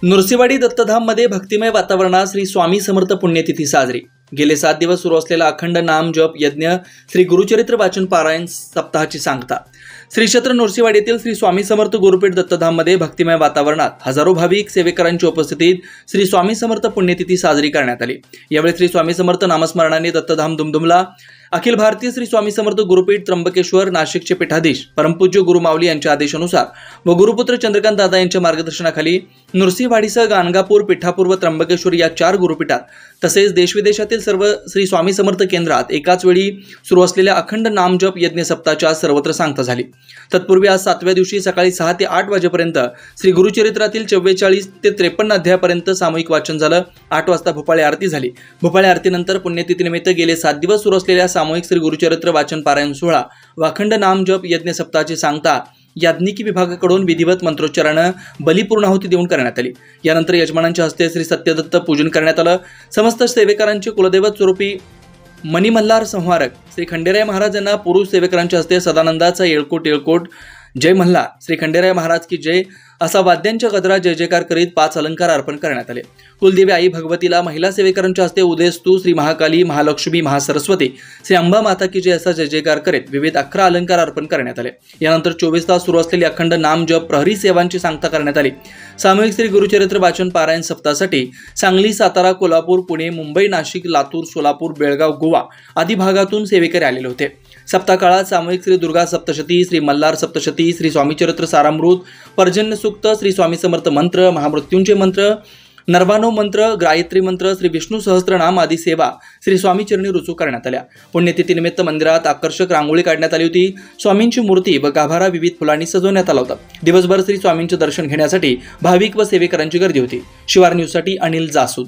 नृसिंहवाडी दत्तधाममध्ये भक्तिमय वातावरणात श्री स्वामी समर्थ पुण्यतिथी साजरी। गेले 7 दिवस सुरू असलेला अखंड नाम जप यज्ञ श्री गुरुचरित्र वाचन पारायण सप्ताहाची सांगता श्री क्षेत्र नृसिंहवाडीतील श्री स्वामी समर्थ गुरुपीठ दत्तधाममध्ये भक्तिमय वातावरणात हजारो भाविक सेवेकरांच्या उपस्थितीत श्री स्वामी समर्थ पुण्यतिथी साजरी करण्यात आली। यावेळी श्री स्वामी समर्थ नामस्मरणाने दत्तधाम दुमदुमला। अखिल भारतीय श्री स्वामी समर्थ गुरुपीठ त्र्यंबकेश्वर नाशिकचे पीठाधीश परमपूज्य गुरुमाऊली यांच्या आदेशानुसार व गुरुपुत्र चंद्रकांत दादा यांच्या मार्गदर्शनाखाली नृसिंहवाडीसह गाणगापूर, पिठापूर व त्र्यंबकेश्वर या 4 गुरुपीठात तसेच देशविदेशातील सर्व श्री स्वामी समर्थ केंद्रात एकाच वेळी सुरू असलेल्या अखंड नाम जप यज्ञ सप्ताहाच्या सर्वत्र सांगता झाली। तत्पूर्वी आज 7व्या दिवशी सकाळी 6 ते 8 वाजेपर्यंत श्री गुरुचरित्रातील 44 ते 53 अध्यायापर्यंत सामूहिक वाचन झालं। 8 वाजता भोपाळी आरती झाली। भोपाळी आरतीनंतर पुण्यतिथीनिमित्त गेले 7 दिवस सुरू असलेल्या सामूहिक श्री गुरुचरित्र वाचन पारायण सोहळा व अखंड नाम जप यज्ञ सप्ताहाची सांगता याज्ञिकी विभागाकडून विधिवत मंत्रोच्चाराने बलिपूर्णाहुती देऊन करण्यात आली। यानंतर यजमानांच्या हस्ते श्री सत्यदत्त पूजन करण्यात आलं। समस्त सेवेकरांचे कुलदैवत स्वरूपी मणिमल्हार संहारक श्री खंडेराय महाराज यांना पुरुष सेवेकरांच्या हस्ते सदानंदाचा येळकोट जय मल्हार श्री खंडेराय महाराज की जय असा वाद्यांच्या गजरात जय जयकार करीत 5 अलंकार अर्पण करण्यात आले। कुलदेवी आई भगवतीला महिला सेवेकरांच्या हस्ते उदयस्तु श्री महाकाली, महालक्ष्मी, महासरस्वती, श्री अंबा माता की जय असा जय जयकार करीत विविध 11 अलंकार अर्पण करण्यात आले। यानंतर 24 तास सुरू असलेली अखंड नाम जप प्रहरी सेवांची सांगता करण्यात आली। सामूहिक श्री गुरुचरित्र वाचन पारायण सप्ताहासाठी सांगली, सातारा, कोल्हापूर, पुणे, मुंबई, नाशिक, लातूर, सोलापूर, बेळगाव, गोवा आदी भागातून सेवेकरी आलेले होते। सप्ताह काळात सामूहिक श्री दुर्गा सप्तशती, श्री मल्हार सप्तशती, श्री स्वामीचरित्र सारामृत, पर्जन्य सूक्त, श्री स्वामी समर्थ मंत्र, महामृत्युंजय मंत्र, नर्वानो मंत्र, गायत्री मंत्र, श्री विष्णू सहस्त्रनाम आदी सेवा श्री स्वामी चरणी रुजू करण्यात आल्या। पुण्यतिथीनिमित्त मंदिरात आकर्षक रांगोळी काढण्यात आली होती। स्वामींची मूर्ती व गाभारा विविध फुलांनी सजवण्यात आला होता। दिवसभर श्री स्वामींचे दर्शन घेण्यासाठी भाविक व सेवेकरांची गर्दी होती। शिवार न्यूजसाठी अनिल जासूद।